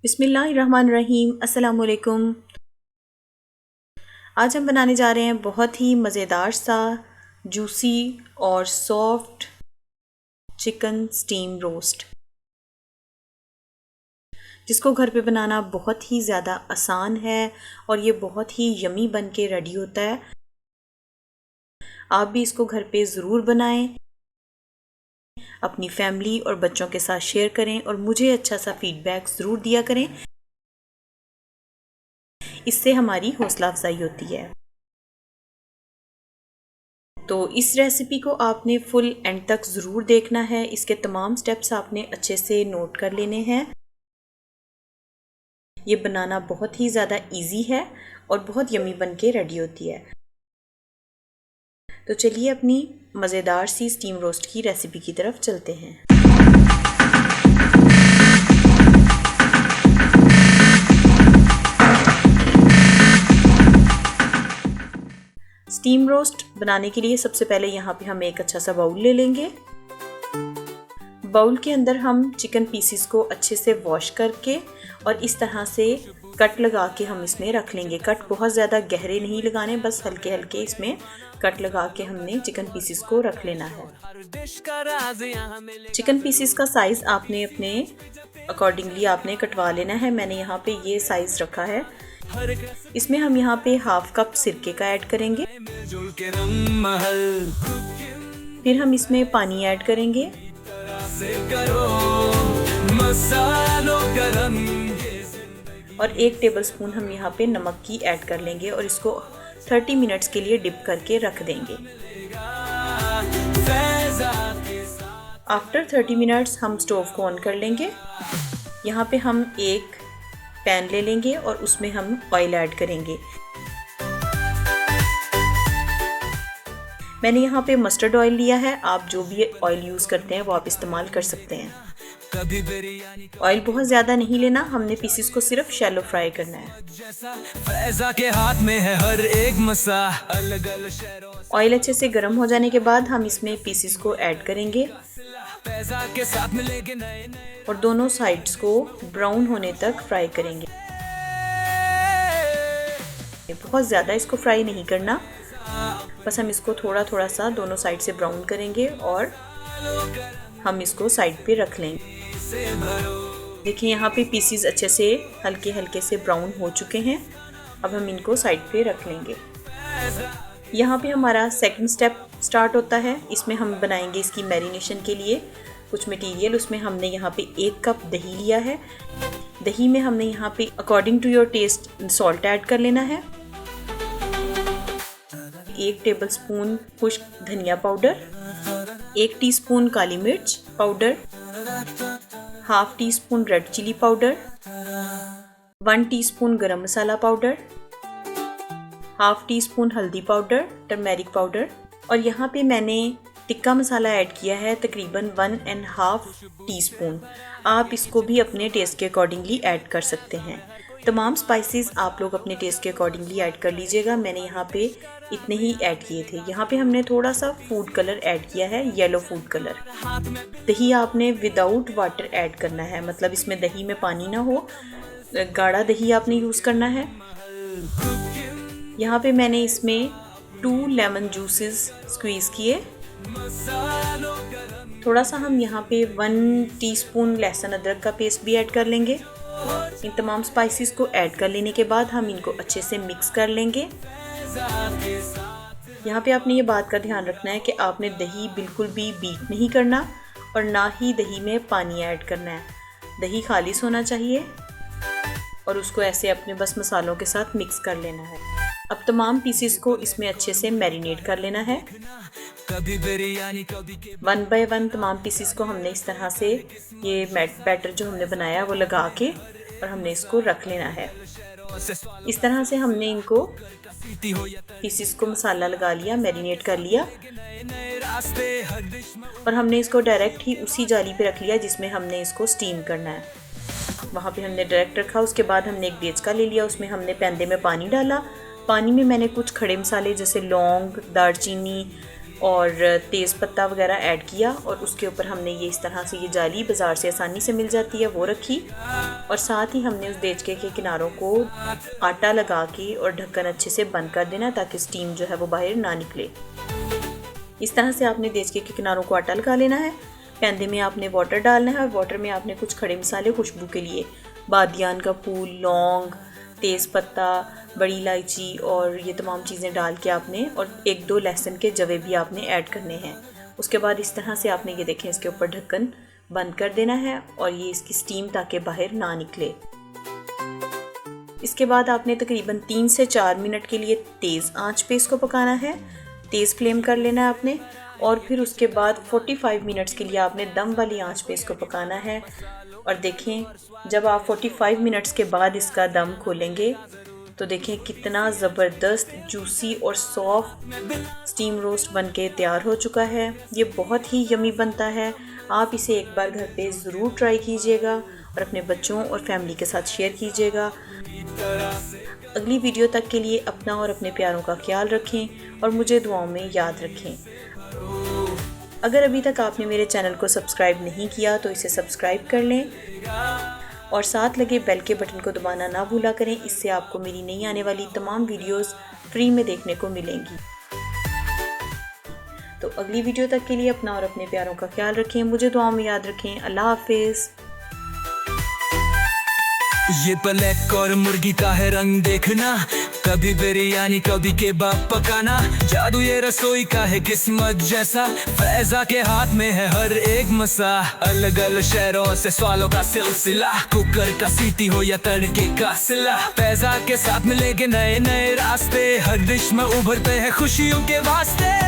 बिस्मिल्लाहिर्रहमानिर्रहीम। अस्सलाम वालेकुम। आज हम बनाने जा रहे हैं बहुत ही मज़ेदार सा जूसी और सॉफ्ट चिकन स्टीम रोस्ट, जिसको घर पे बनाना बहुत ही ज़्यादा आसान है और ये बहुत ही यमी बन के रेडी होता है। आप भी इसको घर पे ज़रूर बनाएं, अपनी फैमिली और बच्चों के साथ शेयर करें और मुझे अच्छा सा फीडबैक ज़रूर दिया करें। इससे हमारी हौसला अफजाई होती है। तो इस रेसिपी को आपने फुल एंड तक ज़रूर देखना है। इसके तमाम स्टेप्स आपने अच्छे से नोट कर लेने हैं। ये बनाना बहुत ही ज़्यादा इजी है और बहुत यमी बन के रेडी होती है। तो चलिए अपनी मज़ेदार सी स्टीम रोस्ट की रेसिपी की तरफ चलते हैं। स्टीम रोस्ट बनाने के लिए सबसे पहले यहाँ पे हम एक अच्छा सा बाउल ले लेंगे। बाउल के अंदर हम चिकन पीसीस को अच्छे से वॉश करके और इस तरह से कट लगा के हम इसमें रख लेंगे। कट बहुत ज़्यादा गहरे नहीं लगाने, बस हल्के हल्के इसमें कट लगा के हमने चिकन पीसीस को रख लेना है। चिकन पीसीस का साइज़ आपने अपने अकॉर्डिंगली आपने कटवा लेना है। मैंने यहाँ पे ये साइज़ रखा है। इसमें हम यहाँ पे हाफ कप सिरके का ऐड करेंगे। फिर हम इसमें पानी ऐड करेंगे और 1 टेबलस्पून हम यहाँ पे नमक की ऐड कर लेंगे और इसको 30 मिनट्स के लिए डिप करके रख देंगे। आफ्टर 30 मिनट्स हम स्टोव को ऑन कर लेंगे। यहाँ पे हम एक पैन ले लेंगे और उसमें हम ऑयल ऐड करेंगे। मैंने यहाँ पे मस्टर्ड ऑयल लिया है। आप जो भी ऑयल यूज़ करते हैं वो आप इस्तेमाल कर सकते हैं। ऑयल बहुत ज़्यादा नहीं लेना, हमने पीसेस को सिर्फ शैलो फ्राई करना है। ऑयल अच्छे से गर्म हो जाने के बाद हम इसमें पीसेस को ऐड करेंगे और दोनों साइड्स को ब्राउन होने तक फ्राई करेंगे। बहुत ज़्यादा इसको फ्राई नहीं करना, बस हम इसको थोड़ा थोड़ा सा दोनों साइड से ब्राउन करेंगे और हम इसको साइड पे रख लेंगे। देखिए यहाँ पे पीसीज अच्छे से हल्के हल्के से ब्राउन हो चुके हैं। अब हम इनको साइड पे रख लेंगे। यहाँ पे हमारा सेकंड स्टेप स्टार्ट होता है। इसमें हम बनाएंगे इसकी मैरिनेशन के लिए कुछ मटेरियल। उसमें हमने यहाँ पे 1 कप दही लिया है। दही में हमने यहाँ पे according to your taste salt add कर लेना है। 1 टेबलस्पून खुश्क धनिया पाउडर, 1 टीस्पून काली मिर्च powder, half teaspoon red chilli powder, 1 teaspoon garam masala powder, half teaspoon हल्दी पाउडर, टर्मेरिक पाउडर और यहाँ पे मैंने टिक्का मसाला ऐड किया है तकरीबन 1.5 टीस्पून। आप इसको भी अपने टेस्ट के अकॉर्डिंगली ऐड कर सकते हैं। तमाम स्पाइसेस आप लोग अपने टेस्ट के अकॉर्डिंगली ऐड कर लीजिएगा। मैंने यहाँ पे इतने ही ऐड किए थे। यहाँ पे हमने थोड़ा सा फूड कलर ऐड किया है, येलो फूड कलर। दही आपने विदाउट वाटर ऐड करना है, मतलब इसमें दही में पानी ना हो, गाढ़ा दही आपने यूज़ करना है। यहाँ पे मैंने इसमें 2 लेमन जूसेस स्क्वीज़ किए। थोड़ा सा हम यहाँ पे 1 टीस्पून लहसुन अदरक का पेस्ट भी ऐड कर लेंगे। इन तमाम स्पाइसेस को ऐड कर लेने के बाद हम इनको अच्छे से मिक्स कर लेंगे। यहाँ पे आपने ये बात का ध्यान रखना है कि आपने दही बिल्कुल भी बीट नहीं करना और ना ही दही में पानी ऐड करना है। दही खालिस होना चाहिए और उसको ऐसे अपने बस मसालों के साथ मिक्स कर लेना है। अब तमाम पीसेस को इसमें अच्छे से मैरिनेट कर लेना है। 1 बाय 1 तमाम पीसेस को हमने इस तरह से ये बैटर जो हमने बनाया वो लगा के और हमने इसको रख लेना है। इस तरह से हमने इनको पीसेस को मसाला लगा लिया, मैरिनेट कर लिया और हमने इसको डायरेक्ट ही उसी जाली पे रख लिया जिसमें हमने इसको स्टीम करना है। वहाँ पे हमने डायरेक्ट रखा। उसके बाद हमने एक देचका ले लिया, उसमें हमने पैंदे में पानी डाला। पानी में मैंने कुछ खड़े मसाले जैसे लौंग, दालचीनी, और तेज़ पत्ता वगैरह ऐड किया और उसके ऊपर हमने ये इस तरह से ये जाली बाज़ार से आसानी से मिल जाती है वो रखी और साथ ही हमने उस देचके के किनारों को आटा लगा के और ढक्कन अच्छे से बंद कर देना ताकि स्टीम जो है वो बाहर ना निकले। इस तरह से आपने देचके के किनारों को आटा लगा लेना है। पैंदे में आपने वाटर डालना है और वाटर में आपने कुछ खड़े मसाले खुशबू के लिए बादियान का फूल, लौंग, तेज़ पत्ता, बड़ी इलायची और ये तमाम चीज़ें डाल के आपने और 1-2 लहसुन के जवे भी आपने ऐड करने हैं। उसके बाद इस तरह से आपने ये देखें इसके ऊपर ढक्कन बंद कर देना है और ये इसकी स्टीम ताकि बाहर ना निकले। इसके बाद आपने तकरीबन 3 से 4 मिनट के लिए तेज़ आंच पे इसको पकाना है, तेज़ फ्लेम कर लेना है आपने और फिर उसके बाद 45 मिनट्स के लिए आपने दम वाली आंच पे इसको पकाना है। और देखें जब आप 45 मिनट्स के बाद इसका दम खोलेंगे तो देखें कितना ज़बरदस्त जूसी और सॉफ्ट स्टीम रोस्ट बनके तैयार हो चुका है। ये बहुत ही यमी बनता है। आप इसे एक बार घर पे ज़रूर ट्राई कीजिएगा और अपने बच्चों और फैमिली के साथ शेयर कीजिएगा। अगली वीडियो तक के लिए अपना और अपने प्यारों का ख्याल रखें और मुझे दुआओं में याद रखें। अगर अभी तक आपने मेरे चैनल को सब्सक्राइब नहीं किया तो इसे सब्सक्राइब कर लें और साथ लगे बेल के बटन को दबाना ना भूला करें। इससे आपको मेरी नई आने वाली तमाम वीडियोस फ्री में देखने को मिलेंगी। तो अगली वीडियो तक के लिए अपना और अपने प्यारों का ख्याल रखें, मुझे दुआओं में याद रखें। अल्लाह हाफिज़। ये ब्लैक और मुर्गी का है रंग देखना, कभी बिरयानी कभी केबाब पकाना, जादू ये रसोई का है किस्मत जैसा, फैजा के हाथ में है हर एक मसा। अलग अलग शहरों से स्वालों का सिलसिला, कुकर का सीटी हो या तड़के का सिला, फैजा के साथ मिलेंगे नए नए रास्ते, हर डिश में उभरते हैं खुशियों के वास्ते।